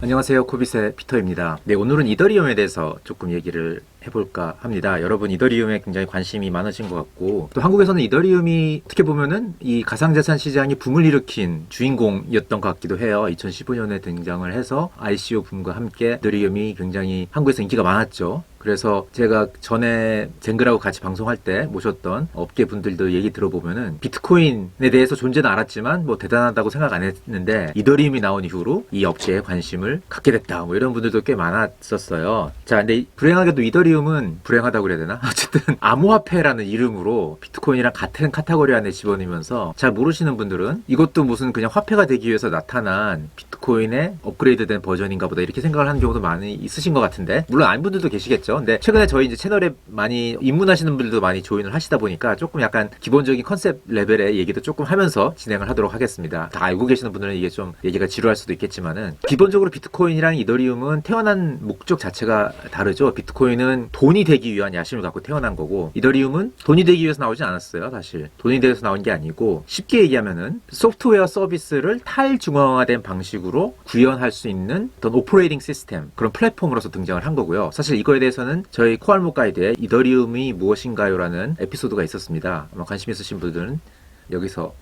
안녕하세요. 코빗의 피터입니다. 네, 오늘은 이더리움에 대해서 조금 얘기를 해볼까 합니다. 여러분 이더리움에 굉장히 관심이 많으신 것 같고, 또 한국에서는 이더리움이 어떻게 보면은 이 가상자산 시장이 붐을 일으킨 주인공이었던 것 같기도 해요. 2015년에 등장을 해서 ICO 붐과 함께 이더리움이 굉장히 한국에서 인기가 많았죠. 그래서 제가 전에 쟁글하고 같이 방송할 때 모셨던 업계 분들도 얘기 들어보면은 비트코인에 대해서 존재는 알았지만 뭐 대단하다고 생각 안 했는데 이더리움이 나온 이후로 이 업체에 관심을 갖게 됐다. 뭐 이런 분들도 꽤 많았었어요. 자, 근데 불행하게도 이더리움은 불행하다고 그래야 되나? 어쨌든 암호화폐라는 이름으로 비트코인이랑 같은 카테고리 안에 집어넣으면서 잘 모르시는 분들은 이것도 무슨 그냥 화폐가 되기 위해서 나타난 비트코인의 업그레이드된 버전인가 보다 이렇게 생각을 하는 경우도 많이 있으신 것 같은데, 물론 아닌 분들도 계시겠죠. 근데 최근에 저희 이제 채널에 많이 입문하시는 분들도 많이 조인을 하시다 보니까 조금 약간 기본적인 컨셉 레벨의 얘기도 조금 하면서 진행을 하도록 하겠습니다. 다 알고 계시는 분들은 이게 좀 얘기가 지루할 수도 있겠지만은, 기본적으로 비트코인이랑 이더리움은 태어난 목적 자체가 다르죠. 비트코인은 돈이 되기 위한 야심을 갖고 태어난 거고, 이더리움은 돈이 되기 위해서 나오지 않았어요. 사실 돈이 되기 위해서 나온 게 아니고, 쉽게 얘기하면은 소프트웨어 서비스를 탈중앙화된 방식으로 구현할 수 있는 어떤 오퍼레이팅 시스템, 그런 플랫폼으로서 등장을 한 거고요. 사실 이거에 대해서는 저희 코알목 가이드에 이더리움이 무엇인가요? 라는 에피소드가 있었습니다. 아마 관심 있으신 분들은 여기서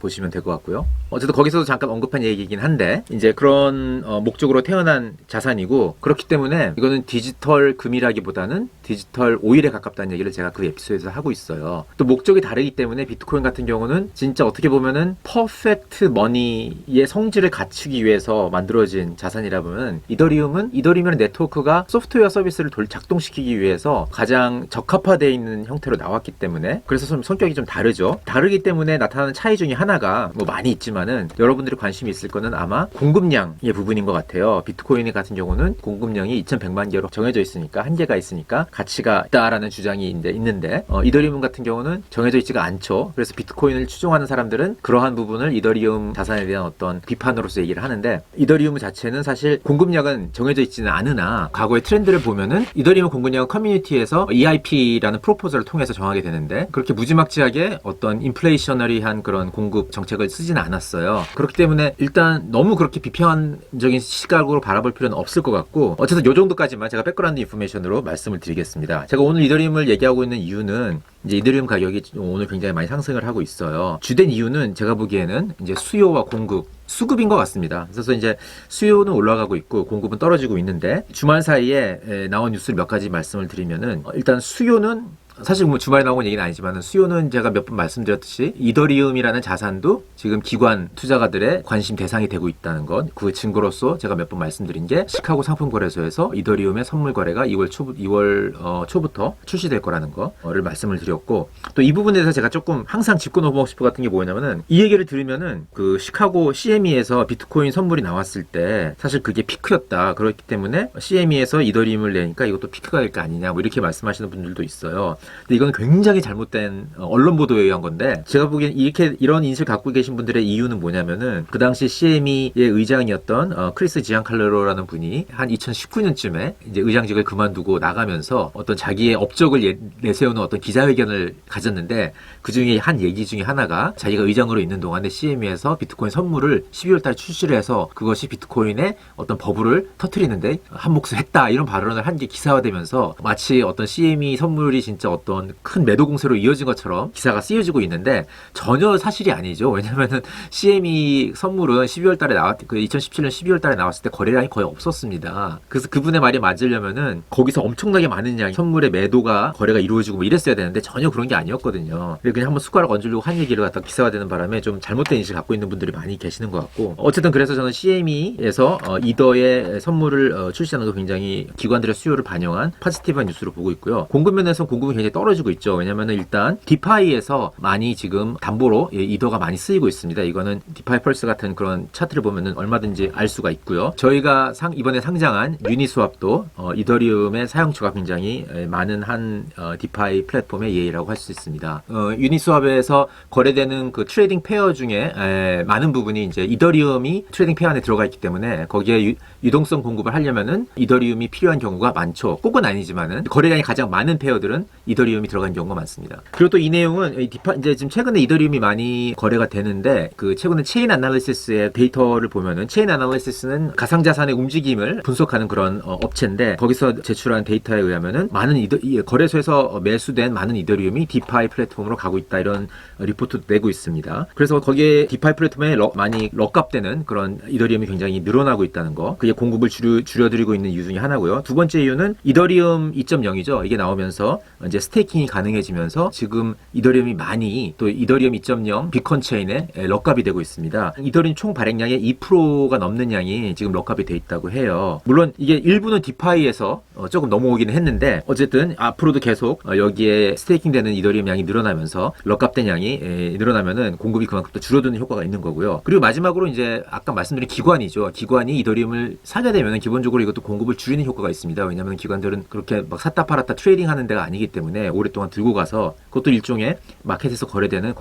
보시면 될 것 같고요. 어쨌든 거기서도 잠깐 언급한 얘기이긴 한데, 이제 그런 목적으로 태어난 자산이고, 그렇기 때문에 이거는 디지털 금이라기보다는 디지털 오일에 가깝다는 얘기를 제가 그 에피소드에서 하고 있어요. 또 목적이 다르기 때문에 비트코인 같은 경우는 진짜 어떻게 보면은 퍼펙트 머니의 성질을 갖추기 위해서 만들어진 자산이라 보면, 이더리움이라는 네트워크가 소프트웨어 서비스를 작동시키기 위해서 가장 적합화되어 있는 형태로 나왔기 때문에, 그래서 좀 성격이 좀 다르죠. 다르기 때문에 나타나는 차이 중에 하나가 뭐 많이 있지만은, 여러분들이 관심이 있을 거는 아마 공급량의 부분인 것 같아요. 비트코인 같은 경우는 공급량이 2100만 개로 정해져 있으니까, 한계가 있으니까 가치가 있다라는 주장이 있는데, 이더리움 같은 경우는 정해져 있지가 않죠. 그래서 비트코인을 추종하는 사람들은 그러한 부분을 이더리움 자산에 대한 어떤 비판으로서 얘기를 하는데, 이더리움 자체는 사실 공급량은 정해져 있지는 않으나, 과거의 트렌드를 보면은 이더리움 공급량은 커뮤니티에서 EIP라는 프로포즈를 통해서 정하게 되는데, 그렇게 무지막지하게 어떤 인플레이셔너리한 그런 공급 정책을 쓰지는 않았어요. 그렇기 때문에 일단 너무 그렇게 비판적인 시각으로 바라볼 필요는 없을 것 같고, 어쨌든 이 정도까지만 제가 백그라운드 인포메이션으로 말씀을 드리겠습니다. 제가 오늘 이더리움을 얘기하고 있는 이유는, 이제 이더리움 가격이 오늘 굉장히 많이 상승을 하고 있어요. 주된 이유는 제가 보기에는 이제 수요와 공급, 수급인 것 같습니다. 그래서 이제 수요는 올라가고 있고 공급은 떨어지고 있는데, 주말 사이에 나온 뉴스를 몇 가지 말씀을 드리면은, 일단 수요는 사실 뭐 주말에 나온 얘기는 아니지만, 수요는 제가 몇 번 말씀드렸듯이 이더리움이라는 자산도 지금 기관 투자가들의 관심 대상이 되고 있다는 것, 그 증거로서 제가 몇 번 말씀드린 게, 시카고 상품거래소에서 이더리움의 선물 거래가 2월 초부터 출시될 거라는 거를 말씀을 드렸고, 또 이 부분에 대해서 제가 조금 항상 짚고 넘어가고 싶은 같은 게 뭐냐면은, 이 얘기를 들으면은 그 시카고 CME에서 비트코인 선물이 나왔을 때 사실 그게 피크였다. 그렇기 때문에 CME에서 이더리움을 내니까 이것도 피크가 될 거 아니냐, 뭐 이렇게 말씀하시는 분들도 있어요. 근데 이건 굉장히 잘못된 언론 보도에 의한 건데, 제가 보기엔 이런 인식을 갖고 계신 분들의 이유는 뭐냐면은, 그 당시 CME의 의장이었던 크리스 지안칼레로라는 분이 한 2019년쯤에 이제 의장직을 그만두고 나가면서 어떤 자기의 업적을 내세우는 어떤 기자회견을 가졌는데, 그 중에 한 얘기 중에 하나가, 자기가 의장으로 있는 동안에 CME에서 비트코인 선물을 12월 달에 출시를 해서 그것이 비트코인의 어떤 버블을 터뜨리는데 한 몫을 했다, 이런 발언을 한 게 기사화되면서, 마치 어떤 CME 선물이 진짜 어떤 큰 매도 공세로 이어진 것처럼 기사가 쓰여지고 있는데, 전혀 사실이 아니죠. 왜냐면은 CME 선물은 2017년 12월 달에 나왔을 때 거래량이 거의 없었습니다. 그래서 그분의 말이 맞으려면은 거기서 엄청나게 많은 양의 선물의 매도가, 거래가 이루어지고 뭐 이랬어야 되는데, 전혀 그런 게 아니었거든요. 그냥 한번 숟가락 얹으려고 한 얘기를 갖다 기사화되는 바람에 좀 잘못된 인식을 갖고 있는 분들이 많이 계시는 것 같고, 어쨌든 그래서 저는 CME에서 이더의 선물을 출시하는 거 굉장히 기관들의 수요를 반영한 포지티브한 뉴스로 보고 있고요. 공급 면에서 공급은 굉장히 떨어지고 있죠. 왜냐면은 일단 디파이에서 많이 지금 담보로 이더가 많이 쓰이고 있습니다. 이거는 디파이 펄스 같은 그런 차트를 보면은 얼마든지 알 수가 있고요. 저희가 이번에 상장한 유니스왑도 이더리움의 사용처가 굉장히 많은 한 디파이 플랫폼의 예라고 할 수 있습니다. 유니스왑에서 거래되는 그 트레이딩 페어 중에 많은 부분이 이제 이더리움이 트레이딩 페어 안에 들어가 있기 때문에, 거기에 유동성 공급을 하려면은 이더리움이 필요한 경우가 많죠. 꼭은 아니지만은 거래량이 가장 많은 페어들은 이더리움이 들어간 경우가 많습니다. 그리고 또 이 내용은 이제 지금 최근에 이더리움이 많이 거래가 되는데 그 최근에 체인 애널리시스의 데이터를 보면은 체인 애널리시스는 가상자산의 움직임을 분석하는 그런 업체인데 거기서 제출한 데이터에 의하면은 많은 거래소에서 매수된 많은 이더리움이 디파이 플랫폼으로 가고 있다 이런 리포트도 내고 있습니다. 그래서 거기에 디파이 플랫폼에 많이 럭값되는 그런 이더리움이 굉장히 늘어나고 있다는 거. 그게 공급을 줄여드리고 있는 이유 중에 하나고요. 두 번째 이유는 이더리움 2.0이죠. 이게 나오면서 이제 스테이킹이 가능해지면서 지금 이더리움이 많이 또 이더리움 2.0 비컨 체인에 럭값이 되고 있습니다. 이더리움 총 발행량의 2%가 넘는 양이 지금 럭값이 돼 있다고 해요. 물론 이게 일부는 디파이에서 조금 넘어오기는 했는데 어쨌든 앞으로도 계속 여기에 스테이킹 되는 이더리움 양이 늘어나면서 럭값된 양이 늘어나면은 공급이 그만큼 또 줄어드는 효과가 있는 거고요. 그리고 마지막으로 이제 아까 말씀드린 기관이죠. 기관이 이더리움을 사게 되면은 기본적으로 이것도 공급을 줄이는 효과가 있습니다. 왜냐하면 기관들은 그렇게 막 샀다 팔았다 트레이딩 하는 데가 아니기 때문에 오랫동안 들고 가서 그것도 일종의 마켓에서 거래되는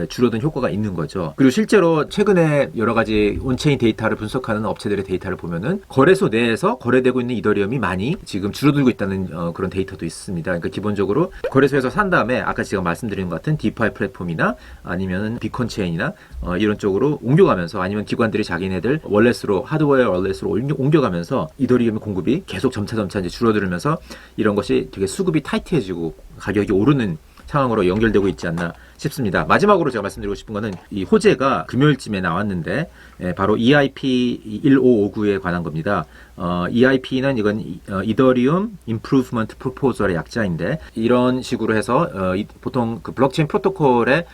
줄어든 효과가 있는 거죠. 그리고 실제로 최근에 여러 가지 온체인 데이터를 분석하는 업체들의 데이터를 보면은 거래소 내에서 거래되고 있는 이더리움이 많이 지금 줄어들고 있다는 그런 데이터도 있습니다. 그러니까 기본적으로 거래소에서 산 다음에 아까 제가 말씀드린 것 같은 디파이 플랫폼이나 아니면 비컨 체인이나 이런 쪽으로 옮겨가면서 아니면 기관들이 자기네들 월렛으로 하드웨어 월렛으로 옮겨가면서 이더리움의 공급이 계속 점차 이제 줄어들면서 이런 것이 되게 수급이 타이트해지고 가격이 오르는 상황으로 연결되고 있지 않나 싶습니다. 마지막으로 제가 말씀드리고 싶은 거는 이 호재가 금요일쯤에 나왔는데 바로 EIP 1559에 관한 겁니다. EIP는 이건 이더리움 임프루브먼트 프로포절의 약자인데 이런 식으로 해서 보통 그 블록체인 프로토콜의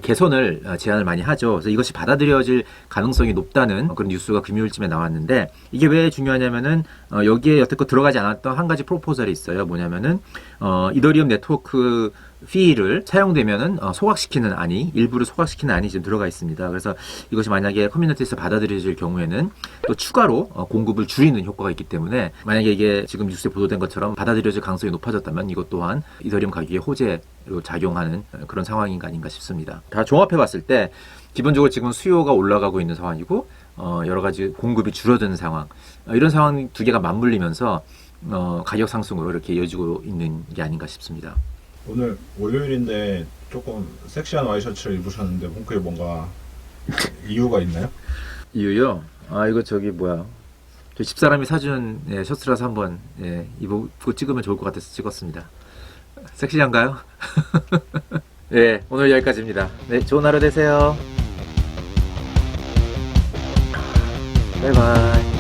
개선을 제안을 많이 하죠. 그래서 이것이 받아들여질 가능성이 높다는 그런 뉴스가 금요일쯤에 나왔는데 이게 왜 중요하냐면은 여기에 여태껏 들어가지 않았던 한 가지 프로포절이 있어요. 뭐냐면은 이더리움 네트워크 피를 사용되면은 소각시키는 안이 일부를 소각시키는 안이 지금 들어가 있습니다. 그래서 이것이 만약에 커뮤니티에서 받아들여질 경우에는 또 추가로 공급을 줄이는 효과가 있기 때문에 만약에 이게 지금 뉴스에 보도된 것처럼 받아들여질 가능성이 높아졌다면 이것 또한 이더리움 가격의 호재로 작용하는 그런 상황인 거 아닌가 싶습니다. 다 종합해 봤을 때 기본적으로 지금 수요가 올라가고 있는 상황이고 여러 가지 공급이 줄어드는 상황 이런 상황 두 개가 맞물리면서 가격 상승으로 이렇게 이어지고 있는 게 아닌가 싶습니다. 오늘 월요일인데 조금 섹시한 와이셔츠를 입으셨는데 그게 뭔가 이유가 있나요? 이유요? 이거 저기 뭐야 저 집사람이 사준 셔츠라서 한번 입고 찍으면 좋을 것 같아서 찍었습니다. 섹시한가요? 네, 오늘 여기까지입니다. 네, 좋은 하루 되세요. 바이바이.